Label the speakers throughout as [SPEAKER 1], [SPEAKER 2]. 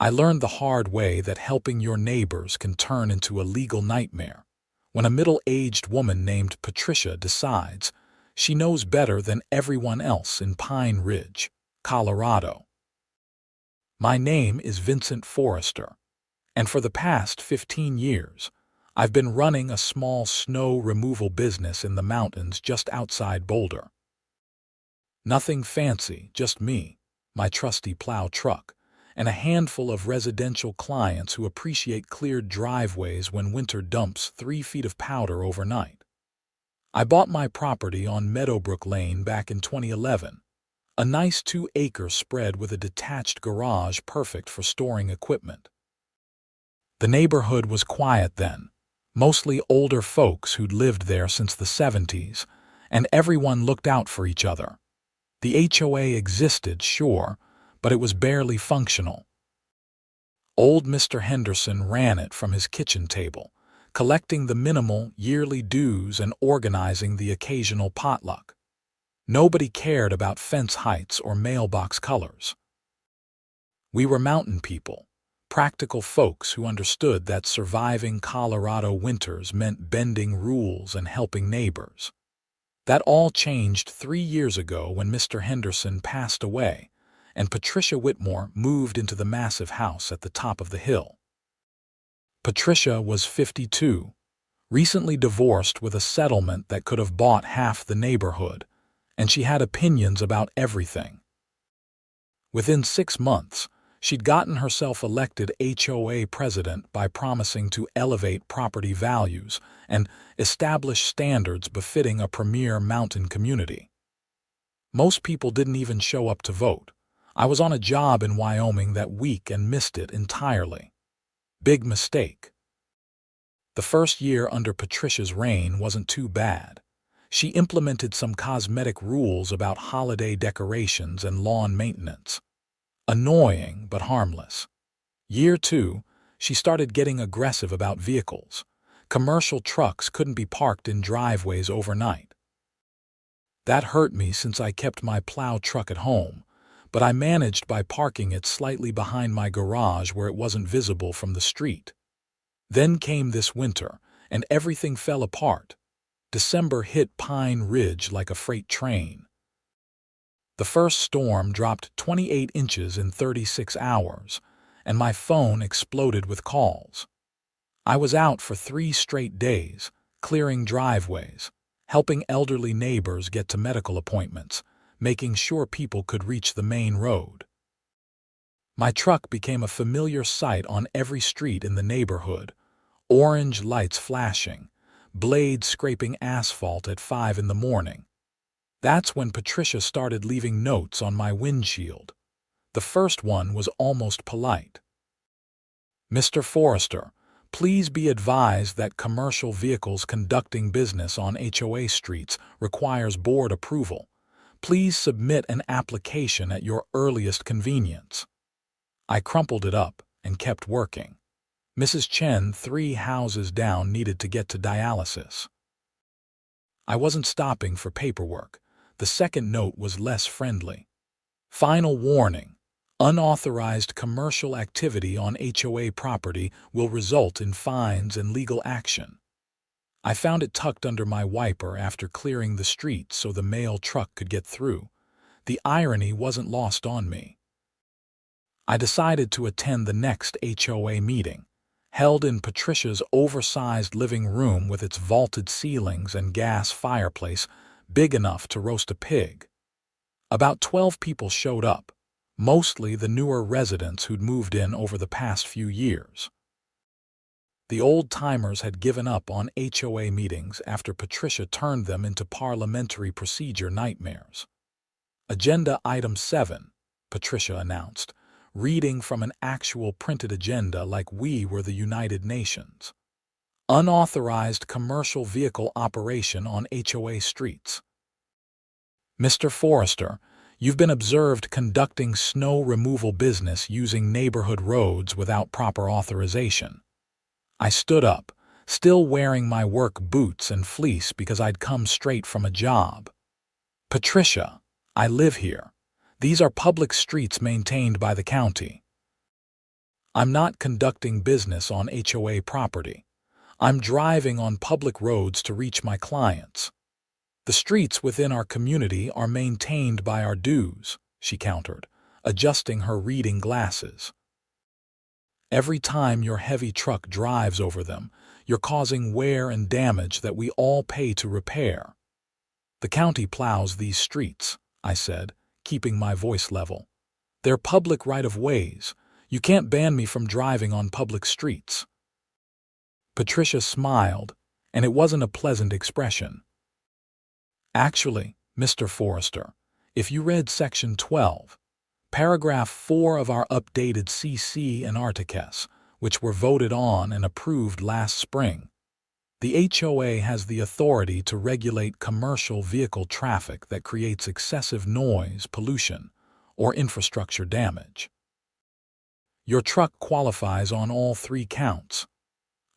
[SPEAKER 1] I learned the hard way that helping your neighbors can turn into a legal nightmare when a middle-aged woman named Patricia decides she knows better than everyone else in Pine Ridge, Colorado. My name is Vincent Forrester, and for the past 15 years, I've been running a small snow removal business in the mountains just outside Boulder. Nothing fancy, just me, my trusty plow truck, and a handful of residential clients who appreciate cleared driveways when winter dumps 3 feet of powder overnight. I bought my property on Meadowbrook Lane back in 2011, a nice 2-acre spread with a detached garage perfect for storing equipment. The neighborhood was quiet then, mostly older folks who'd lived there since the 70s, and everyone looked out for each other. The HOA existed, sure, but it was barely functional. Old Mr. Henderson ran it from his kitchen table, collecting the minimal yearly dues and organizing the occasional potluck. Nobody cared about fence heights or mailbox colors. We were mountain people, practical folks who understood that surviving Colorado winters meant bending rules and helping neighbors. That all changed 3 years ago when Mr. Henderson passed away, and Patricia Whitmore moved into the massive house at the top of the hill. Patricia was 52, recently divorced with a settlement that could have bought half the neighborhood, and she had opinions about everything. Within 6 months, she'd gotten herself elected HOA president by promising to elevate property values and establish standards befitting a premier mountain community. Most people didn't even show up to vote. I was on a job in Wyoming that week and missed it entirely. Big mistake. The first year under Patricia's reign wasn't too bad. She implemented some cosmetic rules about holiday decorations and lawn maintenance. Annoying, but harmless. Year 2, she started getting aggressive about vehicles. Commercial trucks couldn't be parked in driveways overnight. That hurt me since I kept my plow truck at home, but I managed by parking it slightly behind my garage where it wasn't visible from the street. Then came this winter, and everything fell apart. December hit Pine Ridge like a freight train. The first storm dropped 28 inches in 36 hours, and my phone exploded with calls. I was out for 3 straight days, clearing driveways, helping elderly neighbors get to medical appointments, making sure people could reach the main road. My truck became a familiar sight on every street in the neighborhood, orange lights flashing, blades scraping asphalt at 5 in the morning. That's when Patricia started leaving notes on my windshield. The first one was almost polite. "Mr. Forrester, please be advised that commercial vehicles conducting business on HOA streets requires board approval. Please submit an application at your earliest convenience." I crumpled it up and kept working. Mrs. Chen, 3 houses down, needed to get to dialysis. I wasn't stopping for paperwork. The second note was less friendly. "Final warning. Unauthorized commercial activity on HOA property will result in fines and legal action." I found it tucked under my wiper after clearing the street so the mail truck could get through. The irony wasn't lost on me. I decided to attend the next HOA meeting, held in Patricia's oversized living room with its vaulted ceilings and gas fireplace big enough to roast a pig. About 12 people showed up, mostly the newer residents who'd moved in over the past few years. The old-timers had given up on HOA meetings after Patricia turned them into parliamentary procedure nightmares. "Agenda Item 7, Patricia announced, reading from an actual printed agenda like we were the United Nations. "Unauthorized commercial vehicle operation on HOA streets. Mr. Forrester, you've been observed conducting snow removal business using neighborhood roads without proper authorization." I stood up, still wearing my work boots and fleece because I'd come straight from a job. "Patricia, I live here. These are public streets maintained by the county." I'm not conducting business on HOA property. I'm driving on public roads to reach my clients. The streets within our community are maintained by our dues, she countered, adjusting her reading glasses. Every time your heavy truck drives over them, you're causing wear and damage that we all pay to repair. The county plows these streets, I said, keeping my voice level. They're public right-of-ways. You can't ban me from driving on public streets. Patricia smiled, and it wasn't a pleasant expression. Actually, Mr. Forrester, if you read Section 12, Paragraph 4 of our updated CC and Articles, which were voted on and approved last spring, the HOA has the authority to regulate commercial vehicle traffic that creates excessive noise, pollution, or infrastructure damage. Your truck qualifies on all 3 counts.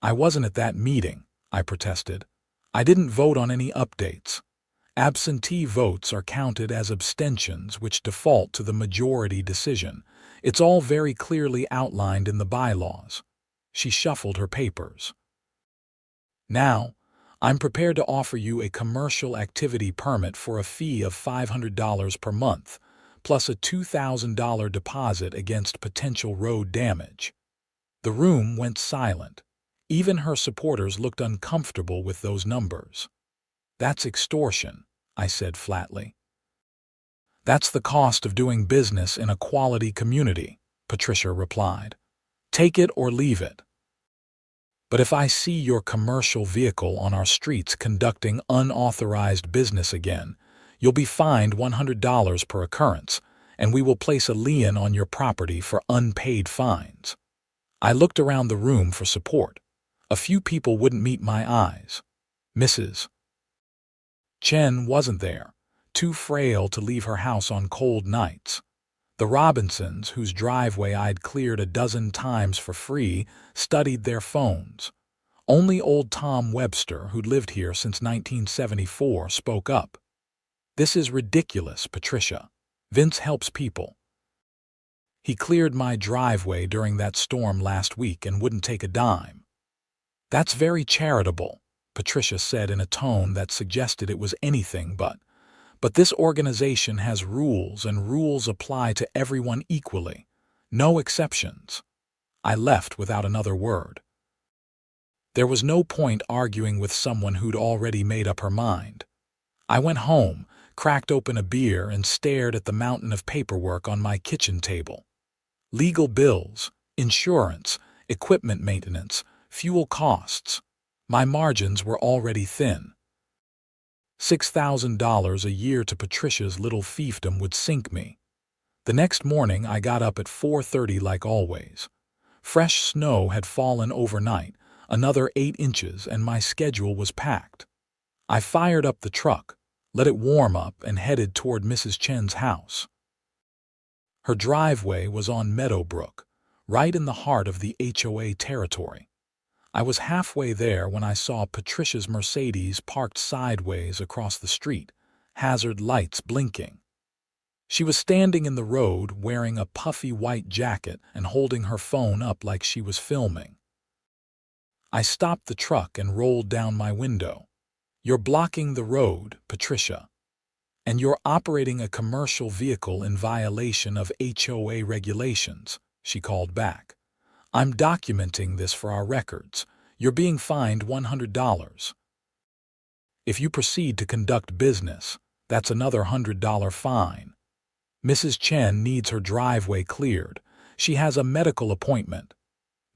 [SPEAKER 1] I wasn't at that meeting, I protested. I didn't vote on any updates. Absentee votes are counted as abstentions, which default to the majority decision. It's all very clearly outlined in the bylaws. She shuffled her papers. Now, I'm prepared to offer you a commercial activity permit for a fee of $500 per month, plus a $2,000 deposit against potential road damage. The room went silent. Even her supporters looked uncomfortable with those numbers. That's extortion, I said flatly. That's the cost of doing business in a quality community, Patricia replied. Take it or leave it. But if I see your commercial vehicle on our streets conducting unauthorized business again, you'll be fined $100 per occurrence, and we will place a lien on your property for unpaid fines. I looked around the room for support. A few people wouldn't meet my eyes. Mrs. Chen wasn't there, too frail to leave her house on cold nights. The Robinsons, whose driveway I'd cleared a dozen times for free, studied their phones. Only old Tom Webster, who'd lived here since 1974, spoke up. This is ridiculous, Patricia. Vince helps people. He cleared my driveway during that storm last week and wouldn't take a dime. That's very charitable, Patricia said in a tone that suggested it was anything but. But this organization has rules, and rules apply to everyone equally. No exceptions. I left without another word. There was no point arguing with someone who'd already made up her mind. I went home, cracked open a beer, and stared at the mountain of paperwork on my kitchen table. Legal bills, insurance, equipment maintenance, fuel costs. My margins were already thin. $6,000 a year to Patricia's little fiefdom would sink me. The next morning I got up at 4:30 like always. Fresh snow had fallen overnight, another 8 inches, and my schedule was packed. I fired up the truck, let it warm up, and headed toward Mrs. Chen's house. Her driveway was on Meadowbrook, right in the heart of the HOA territory. I was halfway there when I saw Patricia's Mercedes parked sideways across the street, hazard lights blinking. She was standing in the road wearing a puffy white jacket and holding her phone up like she was filming. I stopped the truck and rolled down my window. You're blocking the road, Patricia. And you're operating a commercial vehicle in violation of HOA regulations, she called back. I'm documenting this for our records. You're being fined $100. If you proceed to conduct business, that's another $100 fine. Mrs. Chen needs her driveway cleared. She has a medical appointment.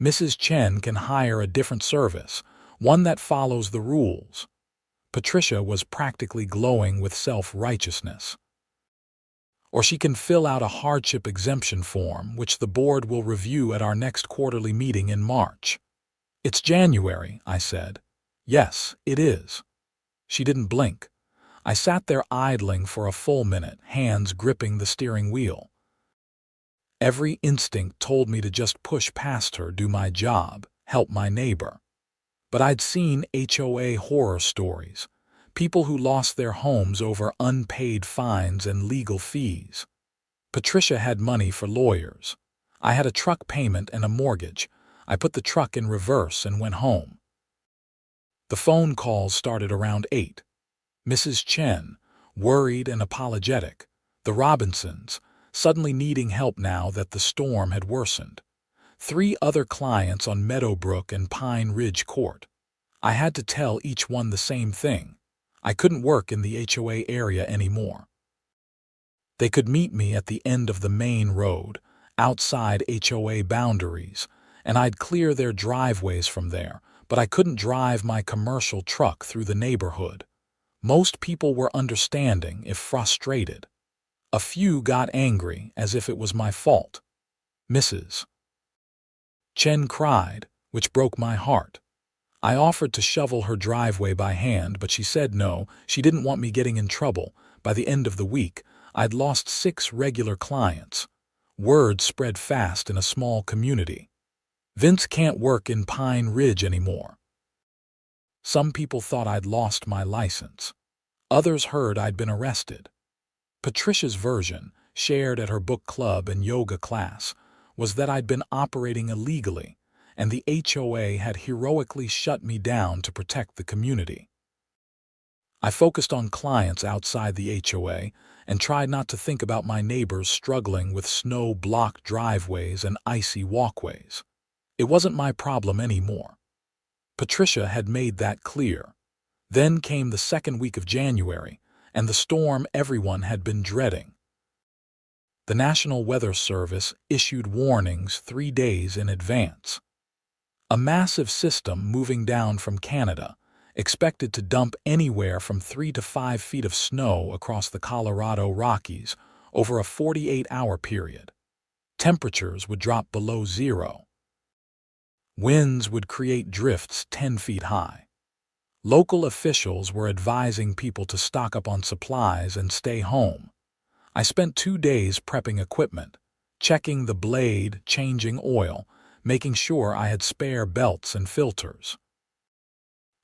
[SPEAKER 1] Mrs. Chen can hire a different service, one that follows the rules. Patricia was practically glowing with self-righteousness. Or she can fill out a hardship exemption form, which the board will review at our next quarterly meeting in March. It's January, I said. Yes, it is. She didn't blink. I sat there idling for a full minute, hands gripping the steering wheel. Every instinct told me to just push past her, do my job, help my neighbor. But I'd seen HOA horror stories. People who lost their homes over unpaid fines and legal fees. Patricia had money for lawyers. I had a truck payment and a mortgage. I put the truck in reverse and went home. The phone calls started around 8. Mrs. Chen, worried and apologetic. The Robinsons, suddenly needing help now that the storm had worsened. 3 other clients on Meadowbrook and Pine Ridge Court. I had to tell each one the same thing. I couldn't work in the HOA area anymore. They could meet me at the end of the main road, outside HOA boundaries, and I'd clear their driveways from there, but I couldn't drive my commercial truck through the neighborhood. Most people were understanding, if frustrated. A few got angry, as if it was my fault. Mrs. Chen cried, which broke my heart. I offered to shovel her driveway by hand, but she said no, she didn't want me getting in trouble. By the end of the week, I'd lost 6 regular clients. Word spread fast in a small community. Vince can't work in Pine Ridge anymore. Some people thought I'd lost my license. Others heard I'd been arrested. Patricia's version, shared at her book club and yoga class, was that I'd been operating illegally, and the HOA had heroically shut me down to protect the community. I focused on clients outside the HOA and tried not to think about my neighbors struggling with snow-blocked driveways and icy walkways. It wasn't my problem anymore. Patricia had made that clear. Then came the second week of January, and the storm everyone had been dreading. The National Weather Service issued warnings 3 days in advance. A massive system moving down from Canada, expected to dump anywhere from 3 to 5 feet of snow across the Colorado Rockies over a 48-hour period. Temperatures would drop below 0. Winds would create drifts 10 feet high. Local officials were advising people to stock up on supplies and stay home. I spent 2 days prepping equipment, checking the blade, changing oil, making sure I had spare belts and filters.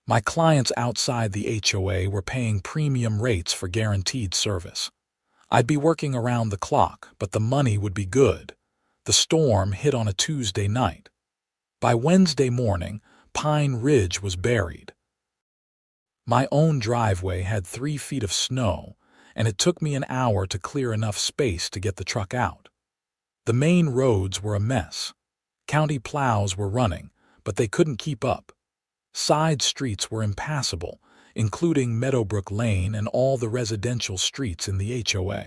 [SPEAKER 1] My clients outside the HOA were paying premium rates for guaranteed service. I'd be working around the clock, but the money would be good. The storm hit on a Tuesday night. By Wednesday morning, Pine Ridge was buried. My own driveway had 3 feet of snow, and it took me an hour to clear enough space to get the truck out. The main roads were a mess. County plows were running, but they couldn't keep up. Side streets were impassable, including Meadowbrook Lane and all the residential streets in the HOA.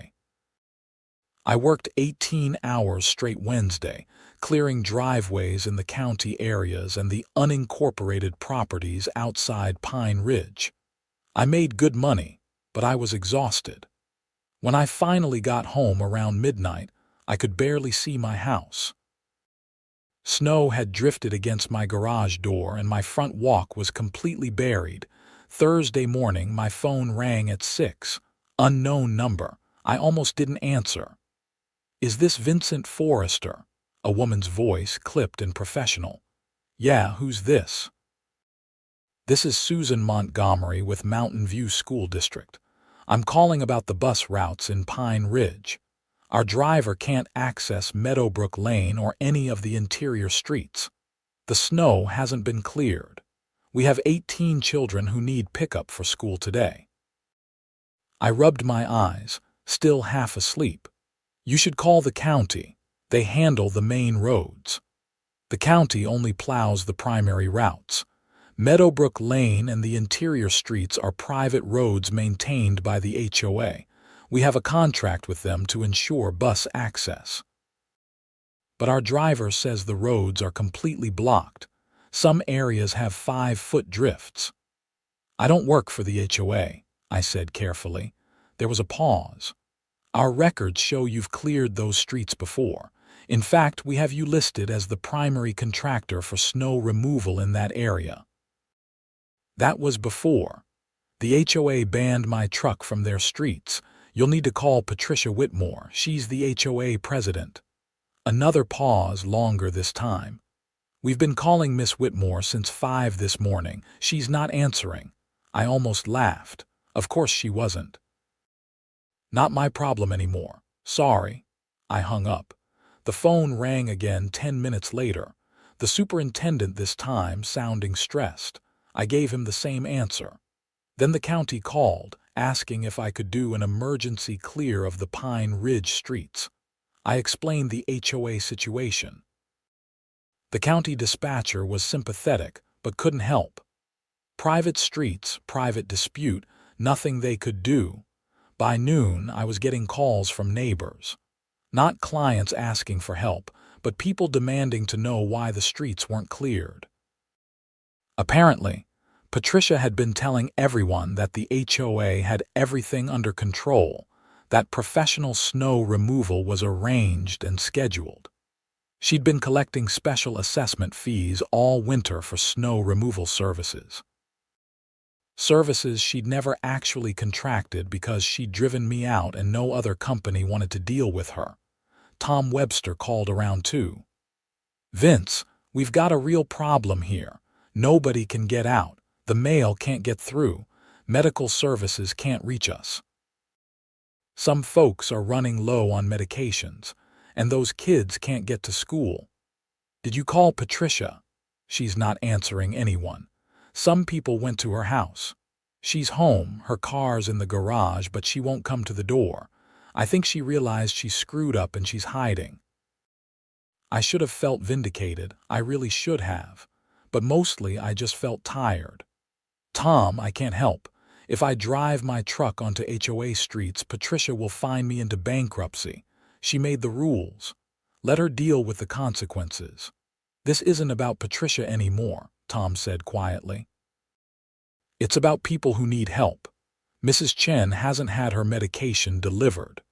[SPEAKER 1] I worked 18 hours straight Wednesday, clearing driveways in the county areas and the unincorporated properties outside Pine Ridge. I made good money, but I was exhausted. When I finally got home around midnight, I could barely see my house. Snow had drifted against my garage door and my front walk was completely buried. Thursday morning, my phone rang at 6. Unknown number. I almost didn't answer. "Is this Vincent Forrester?" A woman's voice, clipped and professional. "Yeah, who's this?" "This is Susan Montgomery with Mountain View School District. I'm calling about the bus routes in Pine Ridge. Our driver can't access Meadowbrook Lane or any of the interior streets. The snow hasn't been cleared. We have 18 children who need pickup for school today." I rubbed my eyes, still half asleep. "You should call the county. They handle the main roads." "The county only plows the primary routes. Meadowbrook Lane and the interior streets are private roads maintained by the HOA. We have a contract with them to ensure bus access." "But our driver says the roads are completely blocked. Some areas have 5-foot drifts." "I don't work for the HOA," I said carefully. There was a pause. "Our records show you've cleared those streets before. In fact, we have you listed as the primary contractor for snow removal in that area." "That was before. The HOA banned my truck from their streets. You'll need to call Patricia Whitmore. She's the HOA president." Another pause, longer this time. "We've been calling Miss Whitmore since 5 this morning. She's not answering." I almost laughed. Of course she wasn't. "Not my problem anymore. Sorry." I hung up. The phone rang again 10 minutes later, the superintendent this time sounding stressed. I gave him the same answer. Then the county called, asking if I could do an emergency clear of the Pine Ridge streets. I explained the HOA situation. The county dispatcher was sympathetic, but couldn't help. Private streets, private dispute, nothing they could do. By noon, I was getting calls from neighbors. Not clients asking for help, but people demanding to know why the streets weren't cleared. Apparently, Patricia had been telling everyone that the HOA had everything under control, that professional snow removal was arranged and scheduled. She'd been collecting special assessment fees all winter for snow removal services. Services she'd never actually contracted because she'd driven me out and no other company wanted to deal with her. Tom Webster called around too. "Vince, we've got a real problem here. Nobody can get out. The mail can't get through. Medical services can't reach us. Some folks are running low on medications, and those kids can't get to school. Did you call Patricia? She's not answering anyone. Some people went to her house. She's home, her car's in the garage, but she won't come to the door. I think she realized she screwed up and she's hiding." I should have felt vindicated, I really should have. But mostly I just felt tired. "Tom, I can't help. If I drive my truck onto HOA streets, Patricia will find me into bankruptcy. She made the rules. Let her deal with the consequences." "This isn't about Patricia anymore," Tom said quietly. "It's about people who need help. Mrs. Chen hasn't had her medication delivered.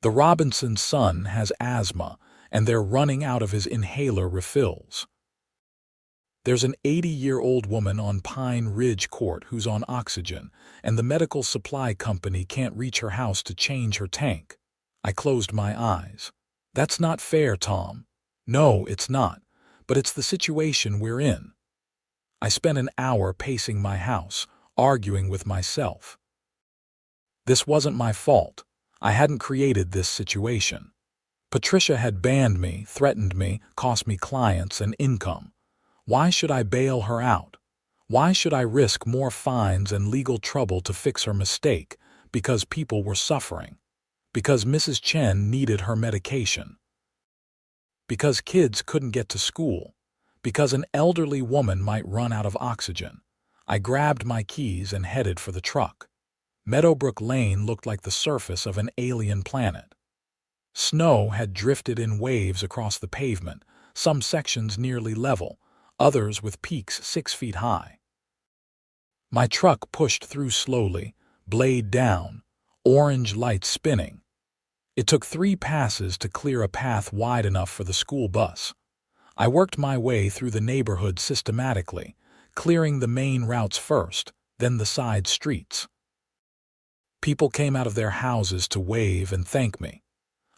[SPEAKER 1] The Robinson's son has asthma, and they're running out of his inhaler refills. There's an 80-year-old woman on Pine Ridge Court who's on oxygen, and the medical supply company can't reach her house to change her tank." I closed my eyes. "That's not fair, Tom." "No, it's not, but it's the situation we're in." I spent an hour pacing my house, arguing with myself. This wasn't my fault. I hadn't created this situation. Patricia had banned me, threatened me, cost me clients and income. Why should I bail her out? Why should I risk more fines and legal trouble to fix her mistake? Because people were suffering. Because Mrs. Chen needed her medication. Because kids couldn't get to school. Because an elderly woman might run out of oxygen. I grabbed my keys and headed for the truck. Meadowbrook Lane looked like the surface of an alien planet. Snow had drifted in waves across the pavement, some sections nearly level, others with peaks 6 feet high. My truck pushed through slowly, blade down, orange lights spinning. It took 3 passes to clear a path wide enough for the school bus. I worked my way through the neighborhood systematically, clearing the main routes first, then the side streets. People came out of their houses to wave and thank me.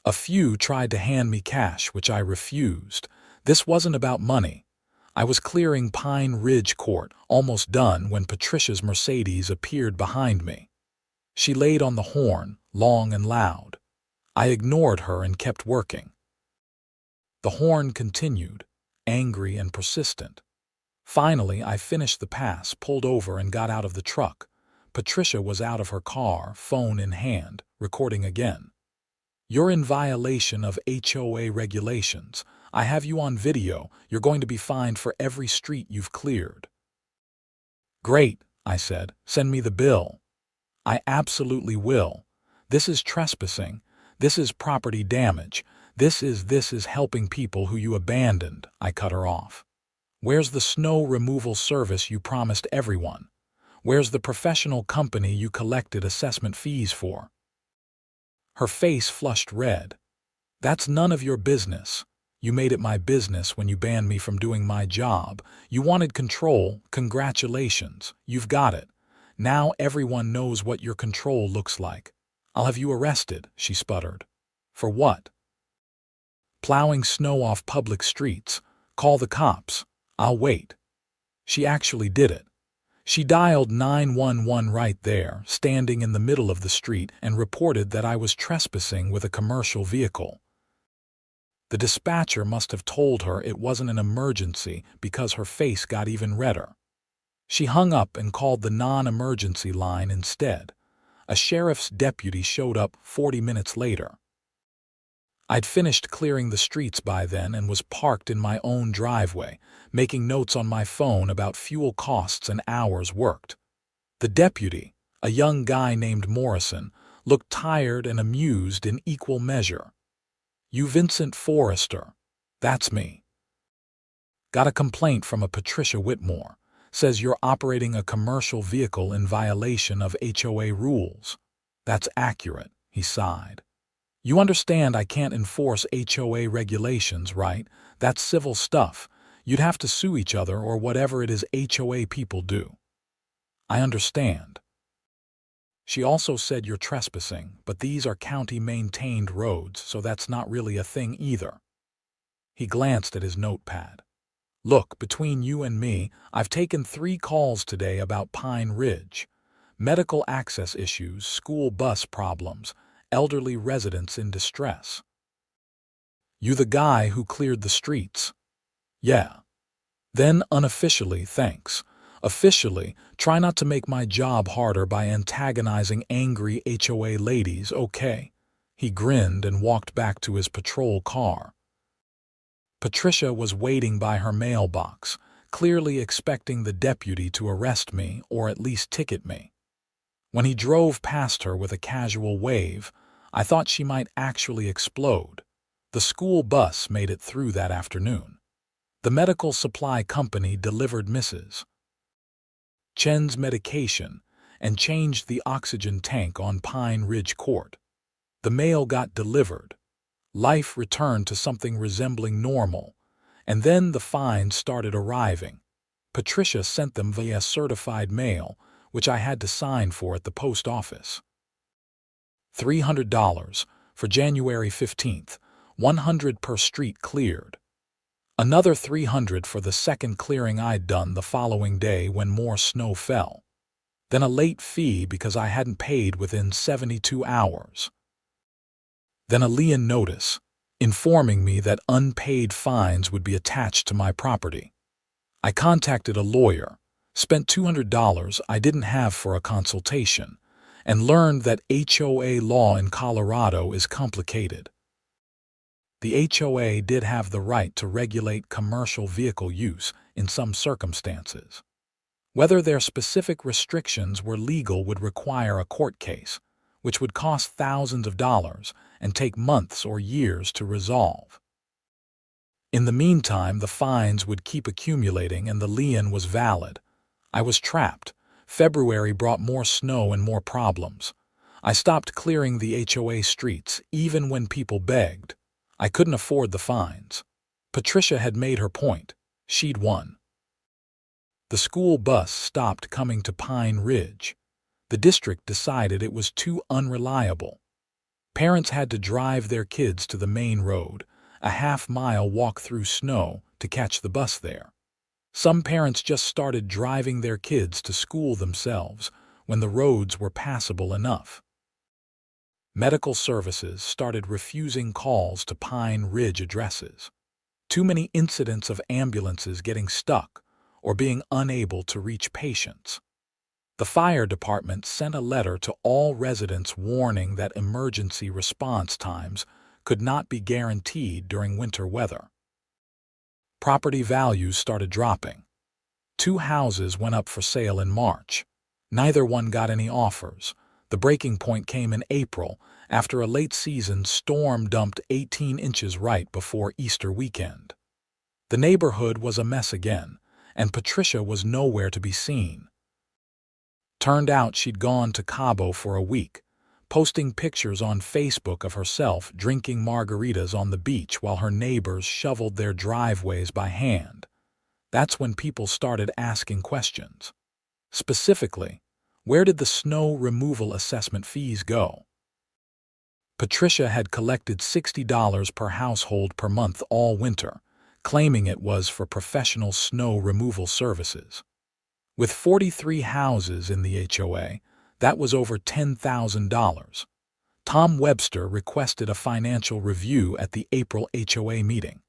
[SPEAKER 1] A few tried to hand me cash, which I refused. This wasn't about money. I was clearing Pine Ridge Court, almost done, when Patricia's Mercedes appeared behind me. She laid on the horn, long and loud. I ignored her and kept working. The horn continued, angry and persistent. Finally, I finished the pass, pulled over, and got out of the truck. Patricia was out of her car, phone in hand, recording again. "You're in violation of HOA regulations. I have you on video. You're going to be fined for every street you've cleared." "Great," I said. "Send me the bill." "I absolutely will. This is trespassing. This is property damage. This is helping people who you abandoned." I cut her off. "Where's the snow removal service you promised everyone? Where's the professional company you collected assessment fees for?" Her face flushed red. "That's none of your business. You made it my business when you banned me from doing my job. You wanted control. Congratulations. You've got it. Now everyone knows what your control looks like. I'll have you arrested," she sputtered. "For what?" "Plowing snow off public streets. Call the cops. I'll wait." She actually did it. She dialed 911 right there, standing in the middle of the street, and reported that I was trespassing with a commercial vehicle. The dispatcher must have told her it wasn't an emergency because her face got even redder. She hung up and called the non-emergency line instead. A sheriff's deputy showed up 40 minutes later. I'd finished clearing the streets by then and was parked in my own driveway, making notes on my phone about fuel costs and hours worked. The deputy, a young guy named Morrison, looked tired and amused in equal measure. "You Vincent Forrester." "That's me." "Got a complaint from a Patricia Whitmore. Says you're operating a commercial vehicle in violation of HOA rules." "That's accurate," he sighed. "You understand I can't enforce HOA regulations, right? That's civil stuff. You'd have to sue each other or whatever it is HOA people do." "I understand." "She also said you're trespassing, but these are county-maintained roads, so that's not really a thing either." He glanced at his notepad. "Look, between you and me, I've taken 3 calls today about Pine Ridge. Medical access issues, school bus problems, elderly residents in distress." "You the guy who cleared the streets?" "Yeah." "Then unofficially, thanks. Officially, try not to make my job harder by antagonizing angry HOA ladies, okay?" He grinned and walked back to his patrol car. Patricia was waiting by her mailbox, clearly expecting the deputy to arrest me or at least ticket me. When he drove past her with a casual wave, I thought she might actually explode. The school bus made it through that afternoon. The medical supply company delivered Mrs. Chen's medication and changed the oxygen tank on Pine Ridge Court. The mail got delivered. Life returned to something resembling normal, and then the fines started arriving. Patricia sent them via certified mail, which I had to sign for at the post office. $300 for January 15th, 100 per street cleared. Another $300 for the second clearing I'd done the following day when more snow fell. Then a late fee because I hadn't paid within 72 hours. Then a lien notice, informing me that unpaid fines would be attached to my property. I contacted a lawyer, spent $200 I didn't have for a consultation, and learned that HOA law in Colorado is complicated. The HOA did have the right to regulate commercial vehicle use in some circumstances. Whether their specific restrictions were legal would require a court case, which would cost thousands of dollars and take months or years to resolve. In the meantime, the fines would keep accumulating and the lien was valid. I was trapped. February brought more snow and more problems. I stopped clearing the HOA streets, even when people begged. I couldn't afford the fines. Patricia had made her point. She'd won. The school bus stopped coming to Pine Ridge. The district decided it was too unreliable. Parents had to drive their kids to the main road, a half-mile walk through snow, to catch the bus there. Some parents just started driving their kids to school themselves when the roads were passable enough. Medical services started refusing calls to Pine Ridge addresses. Too many incidents of ambulances getting stuck or being unable to reach patients. The fire department sent a letter to all residents warning that emergency response times could not be guaranteed during winter weather. Property values started dropping. 2 houses went up for sale in March. Neither one got any offers. The breaking point came in April after a late-season storm dumped 18 inches right before Easter weekend. The neighborhood was a mess again, and Patricia was nowhere to be seen. Turned out she'd gone to Cabo for a week, posting pictures on Facebook of herself drinking margaritas on the beach while her neighbors shoveled their driveways by hand. That's when people started asking questions. Specifically, where did the snow removal assessment fees go? Patricia had collected $60 per household per month all winter, claiming it was for professional snow removal services. With 43 houses in the HOA, that was over $10,000. Tom Webster requested a financial review at the April HOA meeting.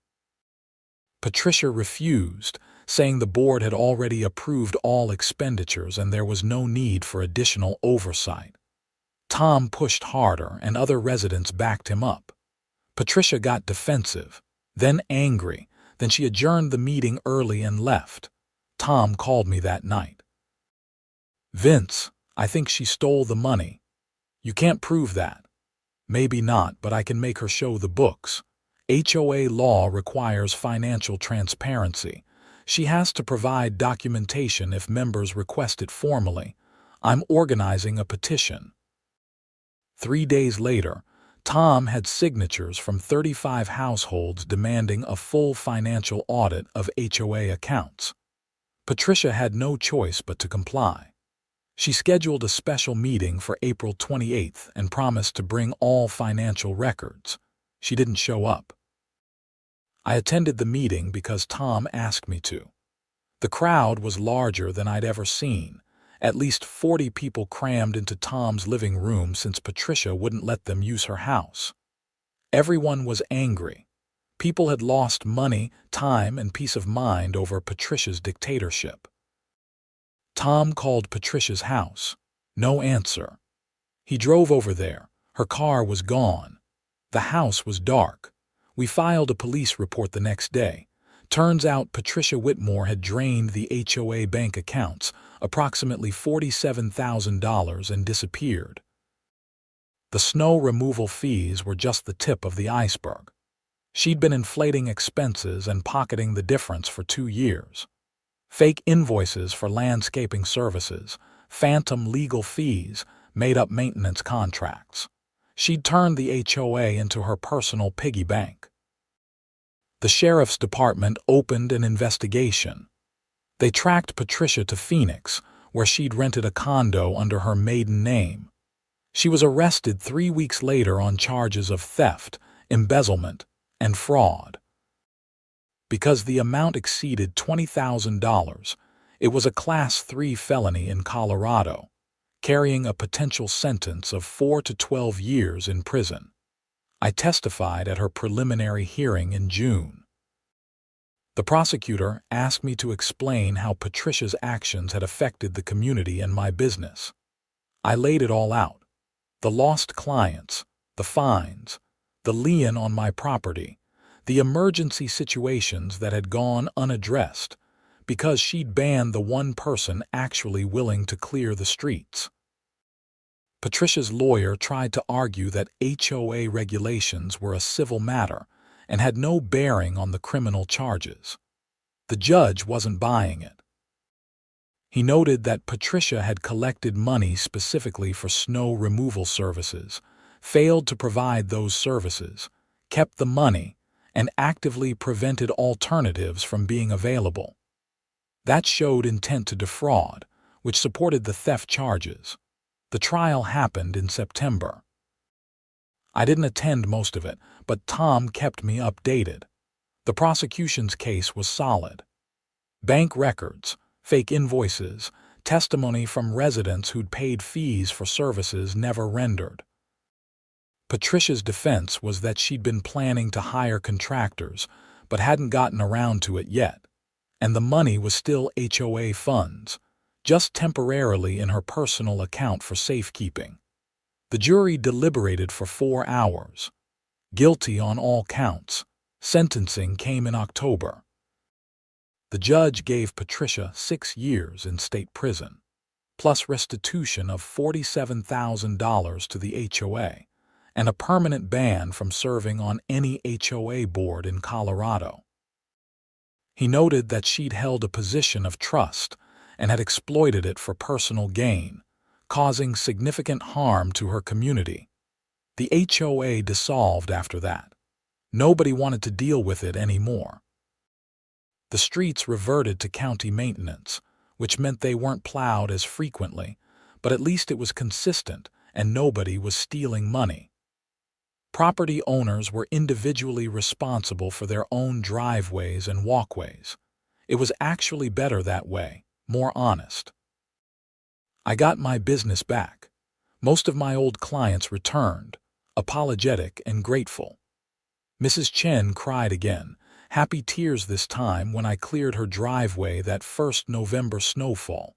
[SPEAKER 1] Patricia refused, saying the board had already approved all expenditures and there was no need for additional oversight. Tom pushed harder and other residents backed him up. Patricia got defensive, then angry, then she adjourned the meeting early and left. Tom called me that night. "Vince, I think she stole the money. You can't prove that." "Maybe not, but I can make her show the books. HOA law requires financial transparency. She has to provide documentation if members request it formally. I'm organizing a petition." 3 days later, Tom had signatures from 35 households demanding a full financial audit of HOA accounts. Patricia had no choice but to comply. She scheduled a special meeting for April 28th and promised to bring all financial records. She didn't show up. I attended the meeting because Tom asked me to. The crowd was larger than I'd ever seen. At least 40 people crammed into Tom's living room since Patricia wouldn't let them use her house. Everyone was angry. People had lost money, time, and peace of mind over Patricia's dictatorship. Tom called Patricia's house. No answer. He drove over there. Her car was gone. The house was dark. We filed a police report the next day. Turns out Patricia Whitmore had drained the HOA bank accounts, approximately $47,000, and disappeared. The snow removal fees were just the tip of the iceberg. She'd been inflating expenses and pocketing the difference for 2 years. Fake invoices for landscaping services, phantom legal fees, made-up maintenance contracts. She'd turned the HOA into her personal piggy bank. The sheriff's department opened an investigation. They tracked Patricia to Phoenix, where she'd rented a condo under her maiden name. She was arrested 3 weeks later on charges of theft, embezzlement, and fraud. Because the amount exceeded $20,000, it was a Class 3 felony in Colorado, carrying a potential sentence of 4 to 12 years in prison. I testified at her preliminary hearing in June. The prosecutor asked me to explain how Patricia's actions had affected the community and my business. I laid it all out. The lost clients, the fines, the lien on my property, the emergency situations that had gone unaddressed because she'd banned the one person actually willing to clear the streets. Patricia's lawyer tried to argue that HOA regulations were a civil matter and had no bearing on the criminal charges. The judge wasn't buying it. He noted that Patricia had collected money specifically for snow removal services, failed to provide those services, kept the money, and actively prevented alternatives from being available. That showed intent to defraud, which supported the theft charges. The trial happened in September. I didn't attend most of it, but Tom kept me updated. The prosecution's case was solid. Bank records, fake invoices, testimony from residents who'd paid fees for services never rendered. Patricia's defense was that she'd been planning to hire contractors, but hadn't gotten around to it yet, and the money was still HOA funds, just temporarily in her personal account for safekeeping. The jury deliberated for 4 hours. Guilty on all counts. Sentencing came in October. The judge gave Patricia 6 years in state prison, plus restitution of $47,000 to the HOA, and a permanent ban from serving on any HOA board in Colorado. He noted that she'd held a position of trust and had exploited it for personal gain, causing significant harm to her community. The HOA dissolved after that. Nobody wanted to deal with it anymore. The streets reverted to county maintenance, which meant they weren't plowed as frequently, but at least it was consistent and nobody was stealing money. Property owners were individually responsible for their own driveways and walkways. It was actually better that way, more honest. I got my business back. Most of my old clients returned. apologetic and grateful. Mrs. Chen cried again, happy tears this time when I cleared her driveway that first November snowfall.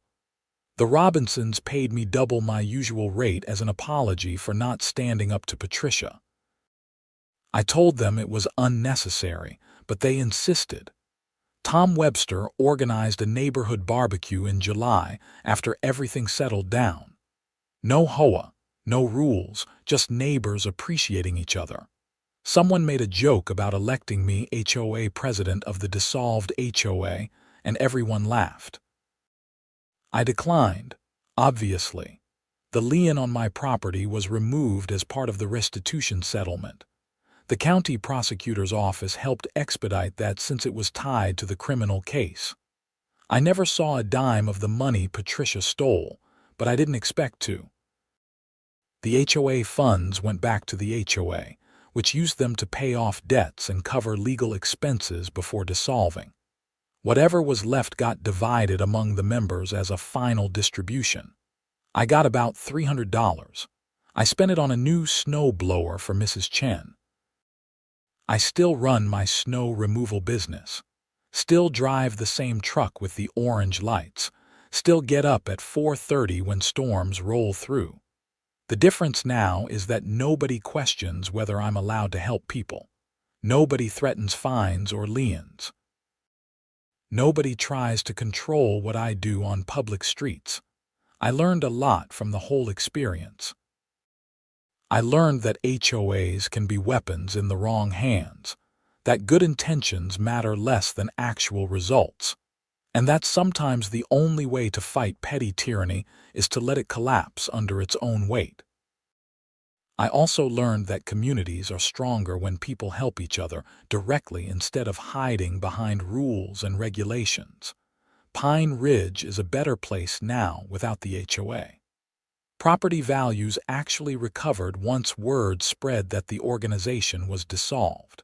[SPEAKER 1] The Robinsons paid me double my usual rate as an apology for not standing up to Patricia. I told them it was unnecessary, but they insisted. Tom Webster organized a neighborhood barbecue in July after everything settled down. No HOA, no rules, just neighbors appreciating each other. Someone made a joke about electing me HOA president of the dissolved HOA, and everyone laughed. I declined, obviously. The lien on my property was removed as part of the restitution settlement. The county prosecutor's office helped expedite that since it was tied to the criminal case. I never saw a dime of the money Patricia stole, but I didn't expect to. The HOA funds went back to the HOA, which used them to pay off debts and cover legal expenses before dissolving. Whatever was left got divided among the members as a final distribution. I got about $300. I spent it on a new snow blower for Mrs. Chen. I still run my snow removal business, still drive the same truck with the orange lights, still get up at 4:30 when storms roll through. The difference now is that nobody questions whether I'm allowed to help people. Nobody threatens fines or liens. Nobody tries to control what I do on public streets. I learned a lot from the whole experience. I learned that HOAs can be weapons in the wrong hands, that good intentions matter less than actual results, and that sometimes the only way to fight petty tyranny is to let it collapse under its own weight. I also learned that communities are stronger when people help each other directly instead of hiding behind rules and regulations. Pine Ridge is a better place now without the HOA. Property values actually recovered once word spread that the organization was dissolved.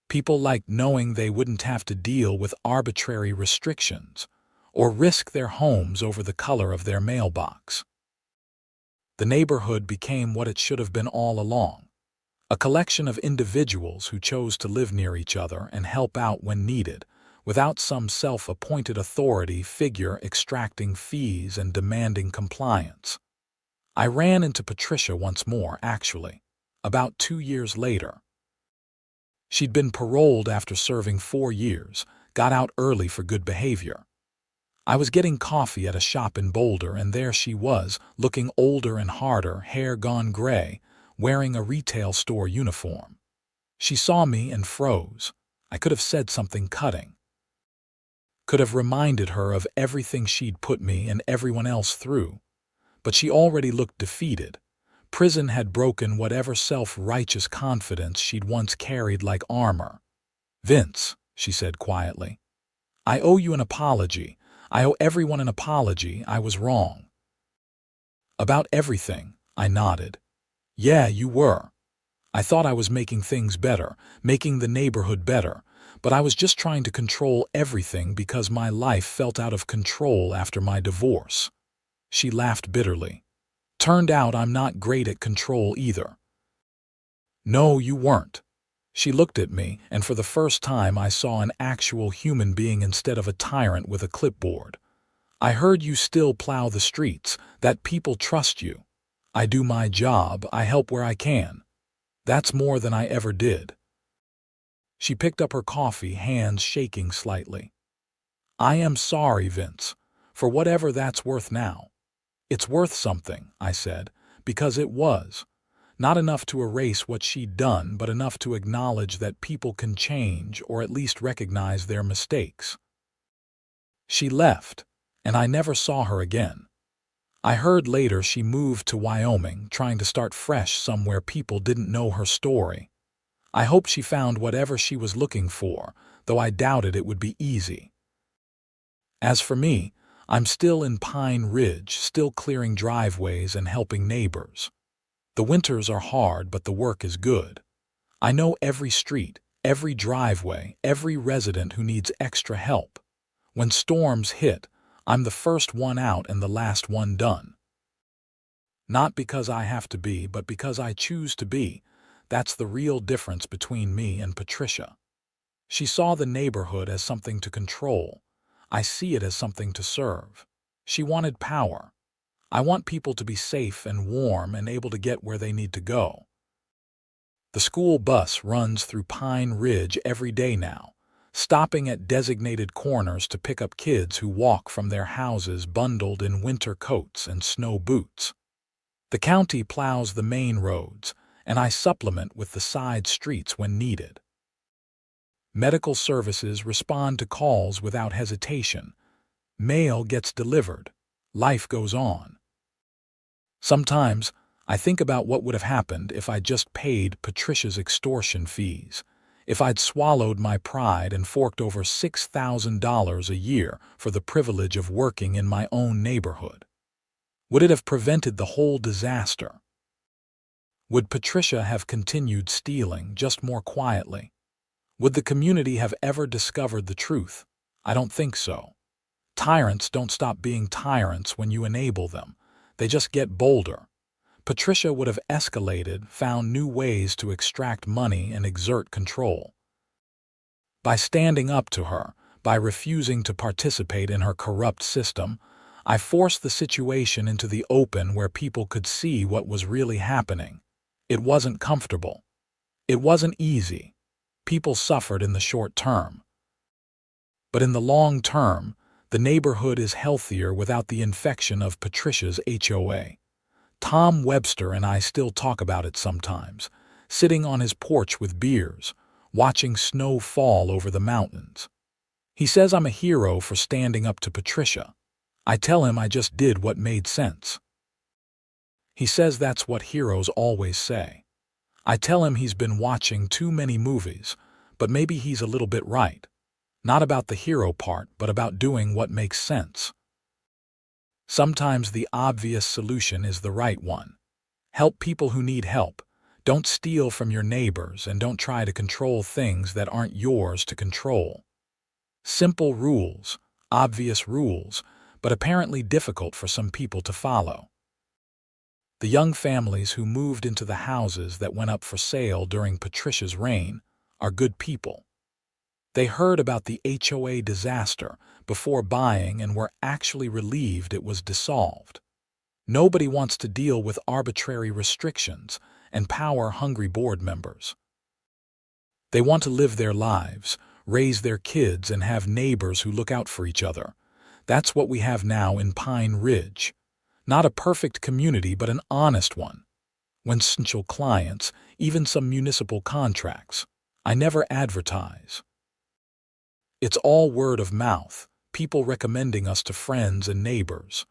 [SPEAKER 1] People liked knowing they wouldn't have to deal with arbitrary restrictions or risk their homes over the color of their mailbox. The neighborhood became what it should have been all along, a collection of individuals who chose to live near each other and help out when needed, without some self-appointed authority figure extracting fees and demanding compliance. I ran into Patricia once more, actually, about 2 years later. She'd been paroled after serving 4 years, got out early for good behavior. I was getting coffee at a shop in Boulder, and there she was, looking older and harder, hair gone gray, wearing a retail store uniform. She saw me and froze. I could have said something cutting. Could have reminded her of everything she'd put me and everyone else through. But she already looked defeated. Prison had broken whatever self-righteous confidence she'd once carried like armor. "Vince," she said quietly, "I owe you an apology. I owe everyone an apology. I was wrong." "About everything," I nodded. "Yeah, you were. I thought I was making things better, making the neighborhood better, but I was just trying to control everything because my life felt out of control after my divorce." She laughed bitterly. "Turned out I'm not great at control either." "No, you weren't." She looked at me, and for the first time I saw an actual human being instead of a tyrant with a clipboard. "I heard you still plow the streets, that people trust you. I do my job, I help where I can. That's more than I ever did." She picked up her coffee, hands shaking slightly. "I am sorry, Vince, for whatever that's worth now." "It's worth something," I said, because it was. Not enough to erase what she'd done, but enough to acknowledge that people can change or at least recognize their mistakes. She left, and I never saw her again. I heard later she moved to Wyoming, trying to start fresh somewhere people didn't know her story. I hope she found whatever she was looking for, though I doubted it would be easy. As for me, I'm still in Pine Ridge, still clearing driveways and helping neighbors. The winters are hard, but the work is good. I know every street, every driveway, every resident who needs extra help. When storms hit, I'm the first one out and the last one done. Not because I have to be, but because I choose to be. That's the real difference between me and Patricia. She saw the neighborhood as something to control. I see it as something to serve. She wanted power. I want people to be safe and warm and able to get where they need to go. The school bus runs through Pine Ridge every day now, stopping at designated corners to pick up kids who walk from their houses bundled in winter coats and snow boots. The county plows the main roads, and I supplement with the side streets when needed. Medical services respond to calls without hesitation. Mail gets delivered. Life goes on. Sometimes, I think about what would have happened if I just paid Patricia's extortion fees, if I'd swallowed my pride and forked over $6,000 a year for the privilege of working in my own neighborhood. Would it have prevented the whole disaster? Would Patricia have continued stealing, just more quietly? Would the community have ever discovered the truth? I don't think so. Tyrants don't stop being tyrants when you enable them. They just get bolder. Patricia would have escalated, found new ways to extract money and exert control. By standing up to her, by refusing to participate in her corrupt system, I forced the situation into the open where people could see what was really happening. It wasn't comfortable. It wasn't easy. People suffered in the short term. But in the long term, the neighborhood is healthier without the infection of Patricia's HOA. Tom Webster and I still talk about it sometimes, sitting on his porch with beers, watching snow fall over the mountains. He says I'm a hero for standing up to Patricia. I tell him I just did what made sense. He says that's what heroes always say. I tell him he's been watching too many movies, but maybe he's a little bit right. Not about the hero part, but about doing what makes sense. Sometimes the obvious solution is the right one. Help people who need help. Don't steal from your neighbors and don't try to control things that aren't yours to control. Simple rules, obvious rules, but apparently difficult for some people to follow. The young families who moved into the houses that went up for sale during Patricia's reign are good people. They heard about the HOA disaster before buying and were actually relieved it was dissolved. Nobody wants to deal with arbitrary restrictions and power-hungry board members. They want to live their lives, raise their kids, and have neighbors who look out for each other. That's what we have now in Pine Ridge. Not a perfect community, but an honest one. When essential clients, even some municipal contracts. I never advertise. It's all word of mouth, people recommending us to friends and neighbors.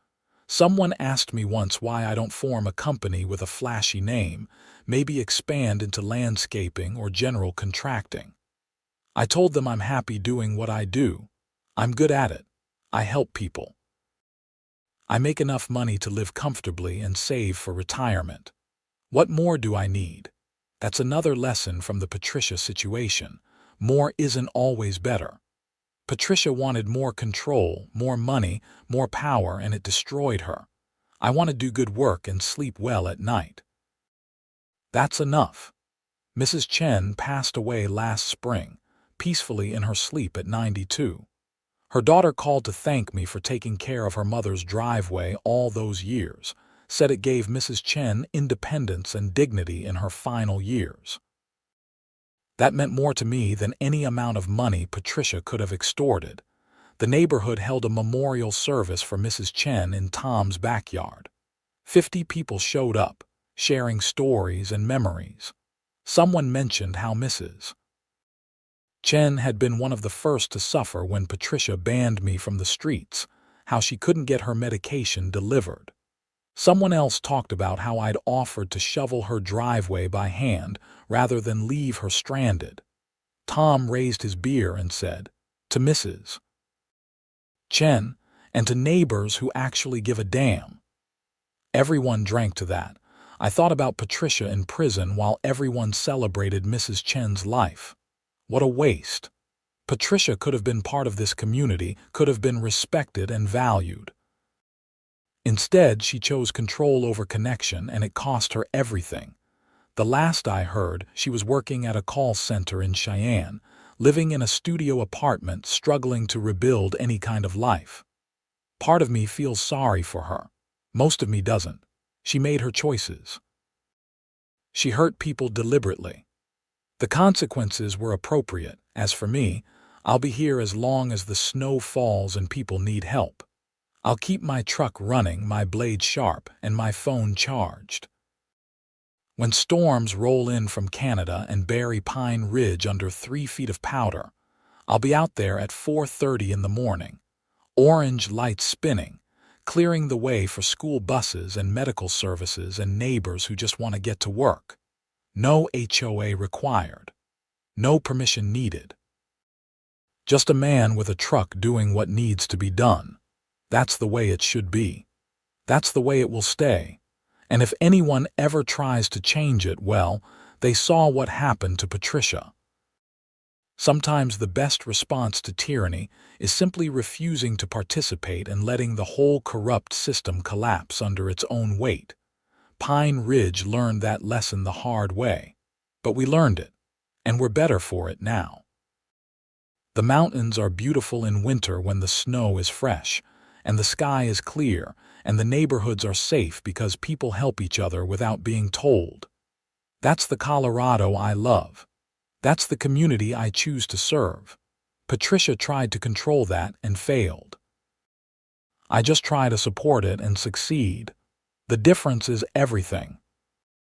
[SPEAKER 1] Someone asked me once why I don't form a company with a flashy name, maybe expand into landscaping or general contracting. I told them I'm happy doing what I do. I'm good at it. I help people. I make enough money to live comfortably and save for retirement. What more do I need? That's another lesson from the Patricia situation. More isn't always better. Patricia wanted more control, more money, more power, and it destroyed her. I want to do good work and sleep well at night. That's enough. Mrs. Chen passed away last spring, peacefully in her sleep at 92. Her daughter called to thank me for taking care of her mother's driveway all those years, said it gave Mrs. Chen independence and dignity in her final years. That meant more to me than any amount of money Patricia could have extorted. The neighborhood held a memorial service for Mrs. Chen in Tom's backyard. 50 people showed up, sharing stories and memories. Someone mentioned how Mrs. Chen had been one of the first to suffer when Patricia banned me from the streets, how she couldn't get her medication delivered. Someone else talked about how I'd offered to shovel her driveway by hand rather than leave her stranded. Tom raised his beer and said, "To Mrs. Chen, and to neighbors who actually give a damn." Everyone drank to that. I thought about Patricia in prison while everyone celebrated Mrs. Chen's life. What a waste. Patricia could have been part of this community, could have been respected and valued. Instead, she chose control over connection, and it cost her everything. The last I heard, she was working at a call center in Cheyenne, living in a studio apartment, struggling to rebuild any kind of life. Part of me feels sorry for her. Most of me doesn't. She made her choices. She hurt people deliberately. The consequences were appropriate. As for me, I'll be here as long as the snow falls and people need help. I'll keep my truck running, my blade sharp, and my phone charged. When storms roll in from Canada and bury Pine Ridge under 3 feet of powder, I'll be out there at 4:30 in the morning, orange lights spinning, clearing the way for school buses and medical services and neighbors who just want to get to work. No HOA required. No permission needed. Just a man with a truck doing what needs to be done. That's the way it should be. That's the way it will stay. And if anyone ever tries to change it, well, they saw what happened to Patricia. Sometimes the best response to tyranny is simply refusing to participate and letting the whole corrupt system collapse under its own weight. Pine Ridge learned that lesson the hard way. But we learned it, and we're better for it now. The mountains are beautiful in winter when the snow is fresh, and the sky is clear, and the neighborhoods are safe because people help each other without being told. That's the Colorado I love. That's the community I choose to serve. Patricia tried to control that and failed. I just try to support it and succeed. The difference is everything.